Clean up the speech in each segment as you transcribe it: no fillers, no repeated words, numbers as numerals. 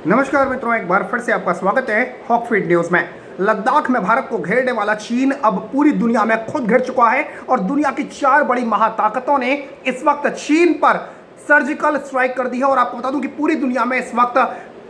नमस्कार मित्रों, एक बार फिर से आपका स्वागत है हॉकफीड न्यूज में। लद्दाख में भारत को घेरने वाला चीन अब पूरी दुनिया में खुद घिर चुका है और दुनिया की 4 बड़ी महाताकतों ने इस वक्त चीन पर सर्जिकल स्ट्राइक कर दी है। और आपको बता दूं कि पूरी दुनिया में इस वक्त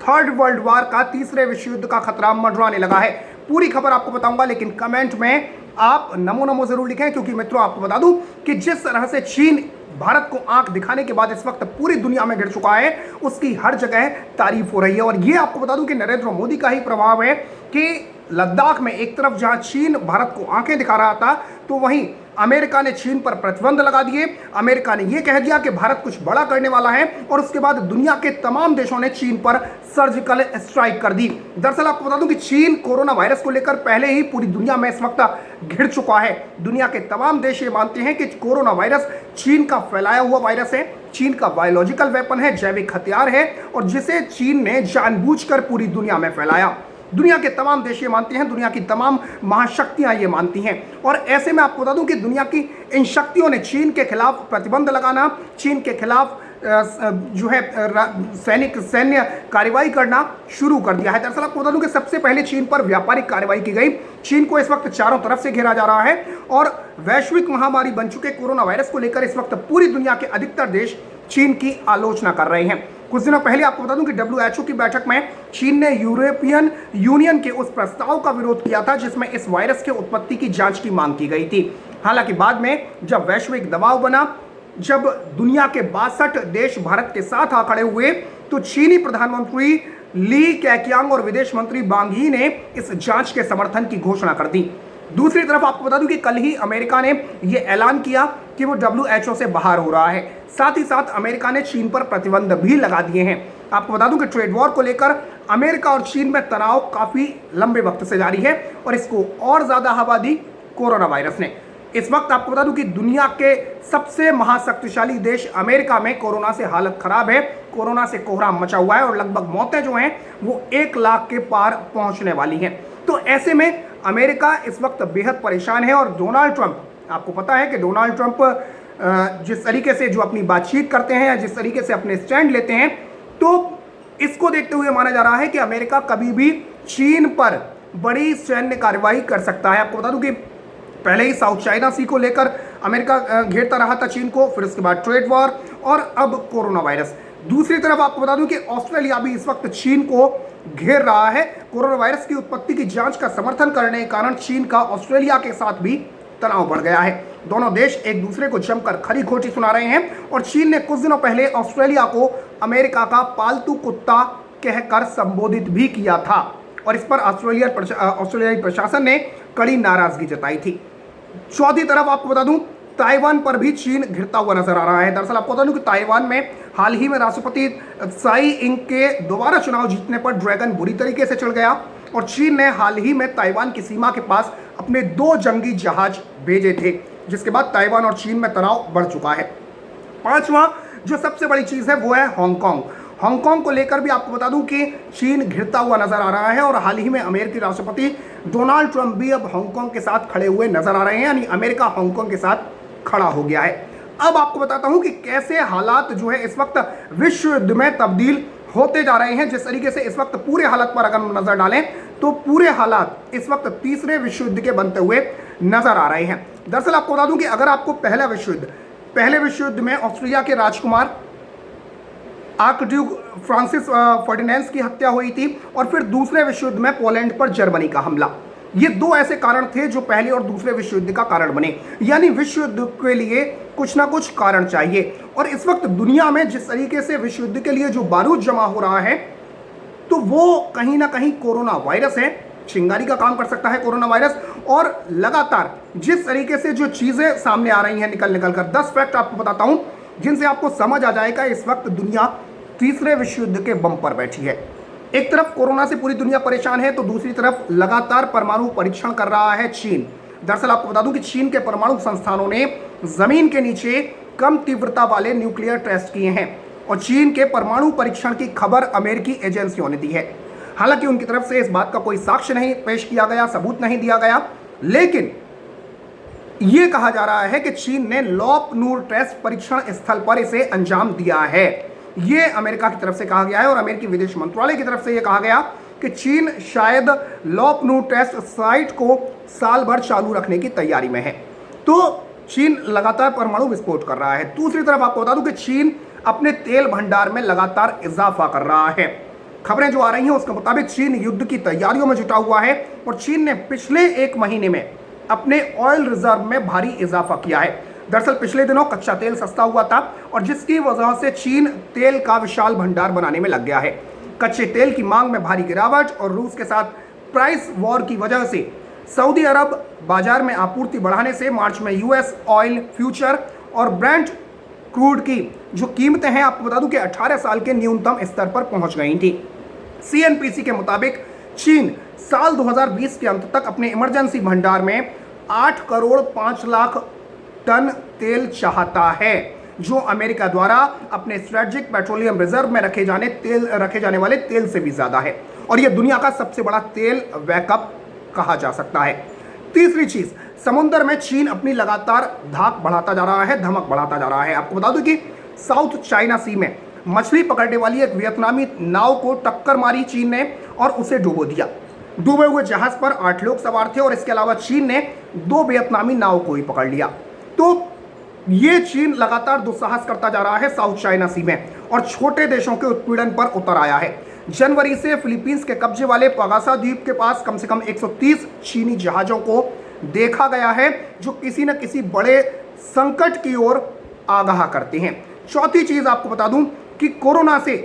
थर्ड वर्ल्ड वार का, तीसरे विश्व युद्ध का खतरा मंडराने लगा है। पूरी खबर आपको बताऊंगा, लेकिन कमेंट में आप नमो नमो जरूर लिखें, क्योंकि मित्रों आपको बता दूं कि जिस तरह से चीन भारत को आंख दिखाने के बाद इस वक्त पूरी दुनिया में गिर चुका है, उसकी हर जगह तारीफ हो रही है। और ये आपको बता दूं कि नरेंद्र मोदी का ही प्रभाव है कि लद्दाख में एक तरफ जहां चीन भारत को आंखें दिखा रहा था, तो वहीं अमेरिका ने चीन पर प्रतिबंध लगा दिए। अमेरिका ने यह कह दिया कि भारत कुछ बड़ा करने वाला है और उसके बाद दुनिया के तमाम देशों ने चीन पर सर्जिकल स्ट्राइक कर दी। दरअसल आपको बता दूं कि चीन कोरोना वायरस को लेकर पहले ही पूरी दुनिया में इस वक्त घिर चुका है। दुनिया के तमाम देश ये मानते हैं कि कोरोना वायरस चीन का फैलाया हुआ वायरस है, चीन का बायोलॉजिकल वेपन है, जैविक हथियार है, और जिसे चीन ने जानबूझकर पूरी दुनिया में फैलाया। दुनिया के तमाम देश ये मानते हैं, दुनिया की तमाम महाशक्तियां ये मानती हैं। और ऐसे में आपको बता दूं कि दुनिया की इन शक्तियों ने चीन के खिलाफ प्रतिबंध लगाना, चीन के खिलाफ जो है सैन्य कार्रवाई करना शुरू कर दिया है। दरअसल आपको बता दूं कि सबसे पहले चीन पर व्यापारिक कार्रवाई की गई। चीन को इस वक्त चारों तरफ से घेरा जा रहा है और वैश्विक महामारी बन चुके कोरोना वायरस को लेकर इस वक्त पूरी दुनिया के अधिकतर देश चीन की आलोचना कर रहे हैं। कुछ दिनों पहले आपको बता दूं कि WHO की बैठक में चीन ने यूरोपियन यूनियन के उस प्रस्ताव का विरोध किया था जिसमें इस वायरस के उत्पत्ति की जांच की मांग की गई थी। हालांकि बाद में जब वैश्विक दबाव बना, जब दुनिया के 62 देश भारत के साथ आ खड़े हुए, तो चीनी प्रधानमंत्री ली कैकियांग और विदेश मंत्री वांग यी ने इस जांच के समर्थन की घोषणा कर दी। दूसरी तरफ आपको बता दूं कि कल ही अमेरिका ने यह ऐलान किया कि वो WHO से बाहर हो रहा है। साथ ही साथ अमेरिका ने चीन पर प्रतिबंध भी लगा दिए हैं। आपको बता दूं कि ट्रेड वॉर को लेकर अमेरिका और चीन में तनाव काफी लंबे वक्त से जारी है और इसको और ज्यादा हवा दी कोरोना वायरस ने। इस वक्त आपको बता दूं कि दुनिया के सबसे महाशक्तिशाली देश अमेरिका में कोरोना से हालत खराब है, कोरोना से कोहराम मचा हुआ है और लगभग मौतें जो हैं वो 1 लाख के पार पहुंचने वाली हैं। तो ऐसे में अमेरिका इस वक्त बेहद परेशान है और डोनाल्ड ट्रंप, आपको पता है कि डोनाल्ड ट्रंप जिस तरीके से जो अपनी बातचीत करते हैं या जिस तरीके से अपने स्टैंड लेते हैं, तो इसको देखते हुए माना जा रहा है कि अमेरिका कभी भी चीन पर बड़ी सैन्य कार्रवाई कर सकता है। आपको बता दूं कि पहले ही साउथ चाइना सी को लेकर अमेरिका घेरता रहा था चीन को, फिर उसके बाद ट्रेड वॉर और अब कोरोना वायरस। दूसरी तरफ आपको बता दूं कि ऑस्ट्रेलिया भी इस वक्त चीन को घेर रहा है। कोरोना वायरस की उत्पत्ति की जांच का समर्थन करने के कारण चीन का ऑस्ट्रेलिया के साथ भी तनाव बढ़ गया है। दोनों देश एक दूसरे को जमकर खरी खोटी सुना रहे हैं और चीन ने कुछ दिनों पहले ऑस्ट्रेलिया को अमेरिका का पालतू कुत्ता कहकर संबोधित भी किया था और इस पर ऑस्ट्रेलियाई प्रशासन ने कड़ी नाराजगी जताई थी। चौथी तरफ आपको बता दूं, ताइवान पर भी चीन घिरता हुआ नजर आ रहा है। दरअसल आपको बता दूं कि ताइवान में हाल ही में राष्ट्रपति त्साई इंग के दोबारा चुनाव जीतने पर ड्रैगन बुरी तरीके से चढ़ गया और चीन ने हाल ही में ताइवान की सीमा के पास अपने 2 जंगी जहाज भेजे थे, जिसके बाद ताइवान और चीन में तनाव बढ़ चुका है। पांचवा जो सबसे बड़ी चीज है वो है हांगकांग। हांगकांग को लेकर भी आपको बता दूं कि चीन घिरता हुआ नजर आ रहा है और हाल ही में अमेरिकी राष्ट्रपति डोनाल्ड ट्रंप भी अब हांगकांग के साथ खड़े हुए नजर आ रहे हैं, यानी अमेरिका हांगकांग के साथ खड़ा हो गया है। अब आपको बताता हूं कि कैसे हालात जो है इस वक्त विश्व युद्ध में तब्दील होते जा रहे हैं। जिस तरीके से इस वक्त पूरे हालात पर अगर नजर डालें तो पूरे हालात इस वक्त तीसरे विश्व युद्ध के बनते हुए नजर आ रहे हैं। दरअसल आपको बता दूं कि अगर आपको पहले विश्व युद्ध में ऑस्ट्रिया के राजकुमार आर्कड्यूक फ्रांसिस फर्डिनेंड की हत्या हुई थी और फिर दूसरे विश्व युद्ध में पोलैंड पर जर्मनी का हमला, ये 2 ऐसे कारण थे जो पहले और दूसरे विश्व युद्ध का कारण बने। यानी विश्व युद्ध के लिए कुछ ना कुछ कारण चाहिए और इस वक्त दुनिया में जिस तरीके से विश्व युद्ध के लिए जो बारूद जमा हो रहा है, तो वो कहीं ना कहीं कोरोना वायरस है। चिंगारी का काम कर सकता है कोरोना वायरस। और लगातार जिस तरीके से जो चीजें सामने आ रही हैं निकल कर, 10 फैक्ट आपको बताता हूं जिनसे आपको समझ आ जाएगा इस वक्त दुनिया तीसरे विश्व युद्ध के बम पर बैठी है। एक तरफ कोरोना से पूरी दुनिया परेशान है, तो दूसरी तरफ लगातार परमाणु परीक्षण कर रहा है चीन। दरअसल आपको बता दूं कि चीन के परमाणु संस्थानों ने जमीन के नीचे कम तीव्रता वाले न्यूक्लियर टेस्ट किए हैं और चीन के परमाणु परीक्षण की खबर अमेरिकी एजेंसियों ने दी है। हालांकि उनकी तरफ से इस बात का कोई साक्ष्य नहीं पेश किया गया, सबूत नहीं दिया गया, लेकिन यह कहा जा रहा है कि चीन ने लॉप नूर टेस्ट परीक्षण स्थल पर इसे अंजाम दिया है। ये अमेरिका की तरफ से कहा गया है और अमेरिकी विदेश मंत्रालय की तरफ से ये कहा गया कि चीन शायद लॉपनू टेस्ट साइट को साल भर चालू रखने की तैयारी में है। तो चीन लगातार परमाणु विस्फोट कर रहा है। दूसरी तरफ आपको बता दूं कि चीन अपने तेल भंडार में लगातार इजाफा कर रहा है। खबरें जो आ रही हैं उसके मुताबिक चीन युद्ध की तैयारियों में जुटा हुआ है और चीन ने पिछले एक महीने में अपने ऑयल रिजर्व में भारी इजाफा किया है। दरअसल पिछले दिनों कच्चा तेल सस्ता हुआ था और जिसकी वजह से चीन तेल का विशाल भंडार बनाने में लग गया है। कच्चे तेल की मांग में भारी गिरावट और रूस के साथ प्राइस वॉर की वजह से सऊदी अरब बाजार में आपूर्ति बढ़ाने से मार्च में यूएस ऑयल फ्यूचर और ब्रेंट क्रूड की जो कीमतें हैं आपको बता दूं कि 18 साल के न्यूनतम स्तर पर पहुंच गई थी। सीएनपीसी के मुताबिक चीन साल 2020 के अंत तक अपने इमरजेंसी भंडार में 8 करोड़ 5 लाख टन तेल चाहता है, जो अमेरिका द्वारा अपने स्ट्रेटेजिक पेट्रोलियम रिजर्व में रखे जाने वाले तेल से भी ज्यादा है और यह दुनिया का सबसे बड़ा तेल बैकअप कहा जा सकता है। तीसरी चीज, समुद्र में चीन अपनी लगातार धाक बढ़ाता जा रहा है, धमक बढ़ाता जा रहा है। आपको बता दूं कि साउथ चाइना सी में मछली पकड़ने वाली एक वियतनामी नाव को टक्कर मारी चीन ने और उसे डुबो दिया। डूबे हुए जहाज पर 8 लोग सवार थे और इसके अलावा चीन ने 2 वियतनामी नाव को ही पकड़ लिया। तो ये चीन लगातार दुस्साहस करता जा रहा है साउथ चाइना सी में और छोटे देशों के उत्पीड़न पर उतर आया है। जनवरी से फिलीपींस के कब्जे वाले पागासा द्वीप के पास कम से कम 130 चीनी जहाजों को देखा गया है जो किसी न किसी बड़े संकट की ओर आगाह करते हैं। चौथी चीज आपको बता दूं कि कोरोना से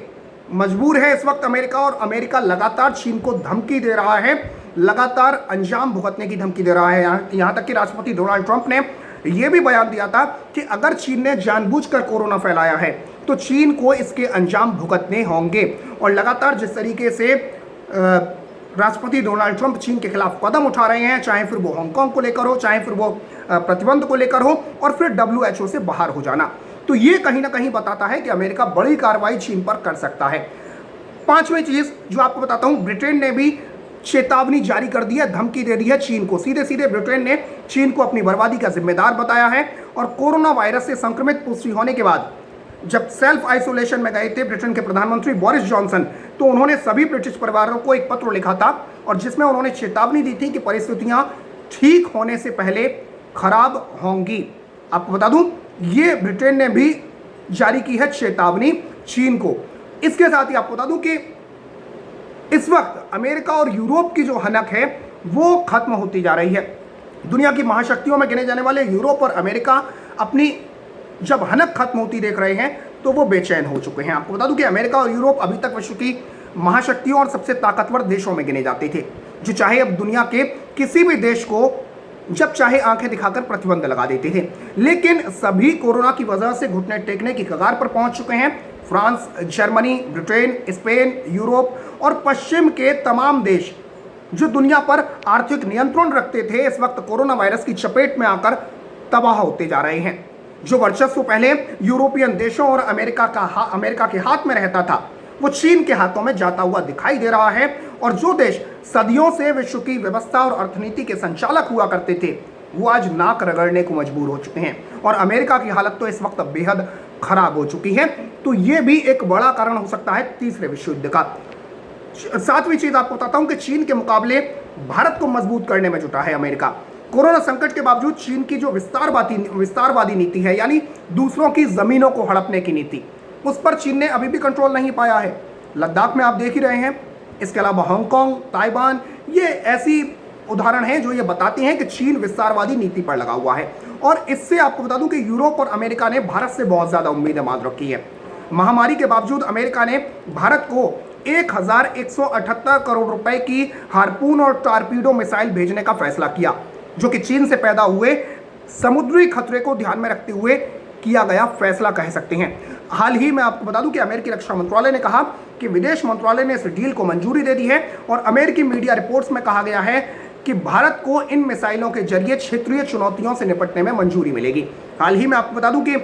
मजबूर है इस वक्त अमेरिका और अमेरिका लगातार चीन को धमकी दे रहा है, लगातार अंजाम भुगतने की धमकी दे रहा है। यहां तक कि राष्ट्रपति डोनाल्ड ट्रंप ने यह भी बयान दिया था कि अगर चीन ने जानबूझकर कोरोना फैलाया है तो चीन को इसके अंजाम भुगतने होंगे। और लगातार जिस तरीके से राष्ट्रपति डोनाल्ड ट्रंप चीन के खिलाफ कदम उठा रहे हैं, चाहे फिर वो हांगकांग को लेकर हो, चाहे फिर वो प्रतिबंध को लेकर हो और फिर WHO से बाहर हो जाना, तो ये कहीं ना कहीं बताता है कि अमेरिका बड़ी कार्रवाई चीन पर कर सकता है। पांचवी चीज जो आपको बताता हूं, ब्रिटेन ने भी चेतावनी जारी कर दी है, धमकी दे दी है चीन को। सीधे सीधे ब्रिटेन ने चीन को अपनी बर्बादी का जिम्मेदार बताया है और कोरोना वायरस से संक्रमित पुष्टि होने के बाद जब सेल्फ आइसोलेशन में गए थे ब्रिटेन के प्रधानमंत्री बोरिस जॉनसन, तो उन्होंने सभी ब्रिटिश परिवारों को एक पत्र लिखा था और जिसमें उन्होंने चेतावनी दी थी कि परिस्थितियां ठीक होने से पहले खराब होंगी। आपको बता दूं, ये ब्रिटेन ने भी जारी की है चेतावनी चीन को। इसके साथ ही आपको बता दूं कि इस वक्त अमेरिका और यूरोप की जो हनक है वो खत्म होती जा रही है। दुनिया की महाशक्तियों में गिने जाने वाले यूरोप और अमेरिका अपनी जब हनक खत्म होती देख रहे हैं तो वो बेचैन हो चुके हैं। आपको बता दूं कि अमेरिका और यूरोप अभी तक विश्व की महाशक्तियों और सबसे ताकतवर देशों में गिने जाते थे, जो चाहे अब दुनिया के किसी भी देश को जब चाहे आंखें दिखाकर प्रतिबंध लगा देते थे, लेकिन सभी कोरोना की वजह से घुटने टेकने की कगार पर पहुंच चुके हैं। France, Germany, Britain, Spain, Europe और पश्चिम के तमाम देश जो दुनिया पर आर्थिक नियंत्रण रखते थे, इस वक्त कोरोना वायरस की चपेट में आकर तबाह होते जा रहे हैं। जो वर्चस्व पहले यूरोपियन देशों और अमेरिका के हाथ में रहता था, वो चीन के हाथों में जाता हुआ दिखाई दे रहा है और जो देश सदियों से विश्व की व्यवस्था और अर्थनीति के संचालक हुआ करते थे, वो आज नाक रगड़ने को मजबूर हो चुके हैं और अमेरिका की हालत तो इस वक्त बेहद खराब हो चुकी है। तो ये भी एक बड़ा कारण हो सकता है तीसरे विश्व युद्ध का। सातवीं चीज आपको बताता हूं कि चीन के मुकाबले भारत को मजबूत करने में जुटा है अमेरिका। कोरोना संकट के बावजूद चीन की जो विस्तारवादी नीति है, यानी दूसरों की जमीनों को हड़पने की नीति, उस पर चीन ने अभी भी कंट्रोल नहीं पाया है। लद्दाख में आप देख ही रहे हैं, इसके अलावा हांगकांग, ताइवान, ये ऐसी उदाहरण हैं जो ये बताते हैं कि चीन विस्तारवादी नीति पर लगा हुआ है। और इससे आपको बता दूं कि यूरोप और अमेरिका ने भारत से बहुत ज्यादा उम्मीदें बांध रखी है। महामारी के बावजूद अमेरिका ने भारत को 1178 करोड़ रुपए की हार्पून और टॉर्पीडो मिसाइल भेजने का फैसला किया, जो कि चीन से पैदा हुए समुद्री खतरे को ध्यान में रखते हुए किया गया फैसला कह सकते हैं। हाल ही में आपको बता दूं कि अमेरिकी रक्षा मंत्रालय ने कहा कि विदेश मंत्रालय ने इस डील को मंजूरी दे दी है और अमेरिकी मीडिया रिपोर्ट्स में कहा गया है कि भारत को इन मिसाइलों के जरिए क्षेत्रीय चुनौतियों से निपटने में मंजूरी मिलेगी। हाल ही में आपको बता दूं कि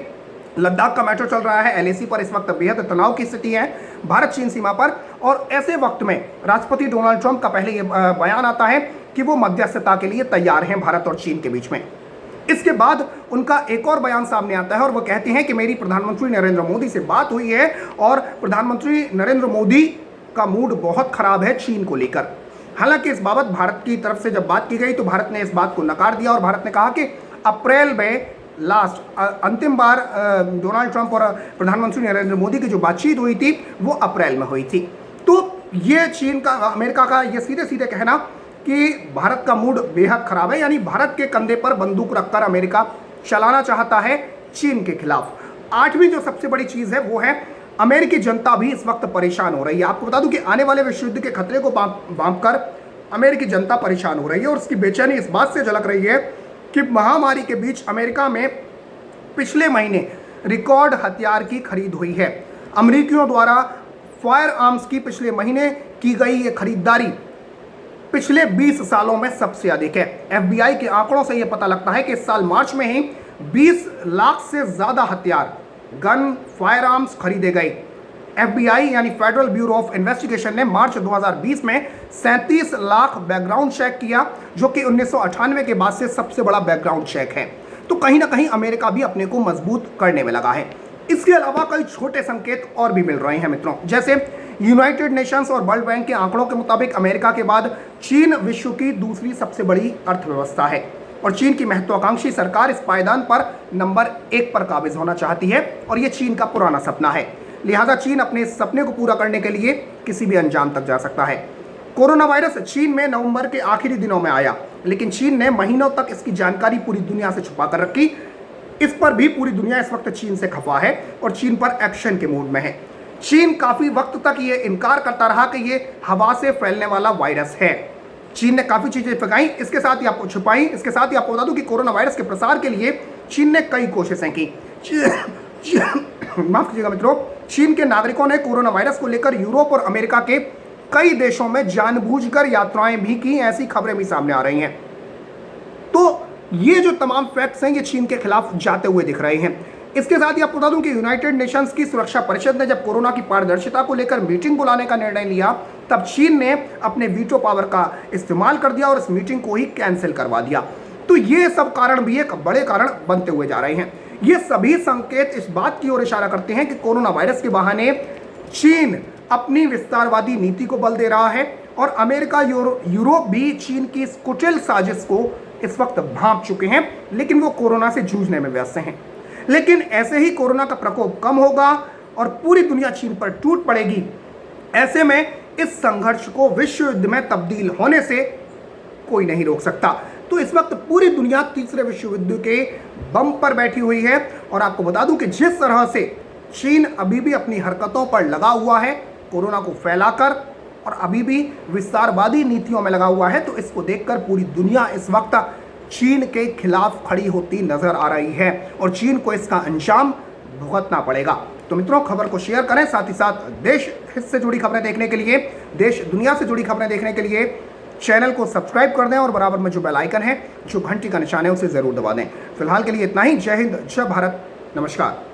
लद्दाख का मैटर चल रहा है, LAC पर इस वक्त बेहद तनाव की स्थिति है भारत चीन सीमा पर, और ऐसे वक्त में राष्ट्रपति डोनाल्ड ट्रंप का पहले ये बयान आता है कि वो मध्यस्थता के लिए तैयार हैं भारत और चीन के बीच में। इसके बाद उनका एक और बयान सामने आता है और वो कहते हैं कि मेरी प्रधानमंत्री नरेंद्र मोदी से बात हुई है और प्रधानमंत्री नरेंद्र मोदी का मूड बहुत खराब है चीन को लेकर। हालांकि इस बाबत भारत की तरफ से जब बात की गई तो भारत ने इस बात को नकार दिया और भारत ने कहा कि अप्रैल में अंतिम बार डोनाल्ड ट्रंप और प्रधानमंत्री नरेंद्र मोदी की जो बातचीत हुई थी वो अप्रैल में हुई थी। तो ये चीन का, अमेरिका का ये सीधे सीधे कहना कि भारत का मूड बेहद खराब है, यानी भारत के कंधे पर बंदूक रखकर अमेरिका चलाना चाहता है चीन के खिलाफ। आठवीं जो सबसे बड़ी चीज है वो है अमेरिकी जनता भी इस वक्त परेशान हो रही है। आपको बता दूं कि आने वाले विश्व युद्ध के खतरे को भांप कर अमेरिकी जनता परेशान हो रही है और उसकी बेचैनी इस बात से झलक रही है कि महामारी के बीच अमेरिका में पिछले महीने रिकॉर्ड हथियार की खरीद हुई है। अमेरिकियों द्वारा फायर आर्म्स की पिछले महीने की गई ये खरीदारी पिछले 20 सालों में सबसे अधिक है। FBI के आंकड़ों से यह पता लगता है कि इस साल मार्च में ही 20 लाख से ज्यादा हथियार, गन, फायर आर्म्स खरीदे गए। FBI यानी फेडरल ब्यूरो ऑफ इन्वेस्टिगेशन ने मार्च 2020 में 37 लाख बैकग्राउंड चेक किया, जो कि 1998 के बाद से सबसे बड़ा बैकग्राउंड चेक है। तो कहीं ना कहीं अमेरिका भी अपने को मजबूत करने में लगा है। इसके अलावा कई छोटे संकेत और भी मिल रहे हैं मित्रों, जैसे यूनाइटेड नेशंस और वर्ल्ड बैंक के आंकड़ों के मुताबिक अमेरिका के बाद चीन विश्व की दूसरी सबसे बड़ी अर्थव्यवस्था है और चीन की महत्वाकांक्षी सरकार इस पायदान पर नंबर 1 पर काबिज होना चाहती है और यह चीन का पुराना सपना है। लिहाजा चीन अपने इस सपने को पूरा करने के लिए किसी भी अंजाम तक जा सकता है। कोरोना वायरस चीन में नवंबर के आखिरी दिनों में आया, लेकिन चीन ने महीनों तक इसकी जानकारी पूरी दुनिया से छुपा कर रखी। इस पर भी पूरी दुनिया इस वक्त चीन से खफा है और चीन पर एक्शन के मूड में है। चीन काफी वक्त तक ये इनकार करता रहा कि ये हवा से फैलने वाला वायरस है। चीन ने काफी चीजें फैलाई, इसके साथ ही आपको छुपाई। इसके साथ ही आपको बता दूं कि कोरोना वायरस के प्रसार के लिए चीन ने कई कोशिशें की। माफ कीजिएगा मित्रों, चीन के नागरिकों ने कोरोना वायरस को लेकर यूरोप और अमेरिका के कई देशों में जानबूझकर यात्राएं भी की, ऐसी खबरें भी सामने आ रही हैं। तो ये जो तमाम फैक्ट्स हैं ये चीन के खिलाफ जाते हुए दिख रहे हैं। इसके साथ ही आपको बता दूं कि यूनाइटेड नेशंस की सुरक्षा परिषद ने जब कोरोना की पारदर्शिता को लेकर मीटिंग बुलाने का निर्णय लिया, तब चीन ने अपने वीटो पावर का इस्तेमाल कर दिया और इस मीटिंग को ही कैंसिल करवा दिया। तो ये सब कारण भी एक बड़े कारण बनते हुए जा रहे हैं। ये सभी संकेत इस बात की ओर इशारा करते हैं कि कोरोना वायरस के बहाने चीन अपनी विस्तारवादी नीति को बल दे रहा है और अमेरिका यूरोप भी चीन की इस कुटिल साजिश को इस वक्त भांप चुके हैं, लेकिन वो कोरोना से जूझने में व्यस्त हैं। लेकिन ऐसे ही कोरोना का प्रकोप कम होगा और पूरी दुनिया चीन पर टूट पड़ेगी। ऐसे में इस संघर्ष को विश्व युद्ध में तब्दील होने से कोई नहीं रोक सकता। तो इस वक्त पूरी दुनिया तीसरे विश्व युद्ध के बम पर बैठी हुई है और आपको बता दूं कि जिस तरह से चीन अभी भी अपनी हरकतों पर लगा हुआ है कोरोना को फैलाकर और अभी भी विस्तारवादी नीतियों में लगा हुआ है, तो इसको देखकर पूरी दुनिया इस वक्त चीन के खिलाफ खड़ी होती नजर आ रही है और चीन को इसका अंजाम भुगतना पड़ेगा। तो मित्रों, खबर को शेयर करें, साथ ही साथ देश हित से जुड़ी खबरें देखने के लिए, देश दुनिया से जुड़ी खबरें देखने के लिए चैनल को सब्सक्राइब कर दें और बराबर में जो बेल आइकन है, जो घंटी का निशान है, उसे जरूर दबा दें। फिलहाल के लिए इतना ही। जय हिंद, जय भारत, नमस्कार।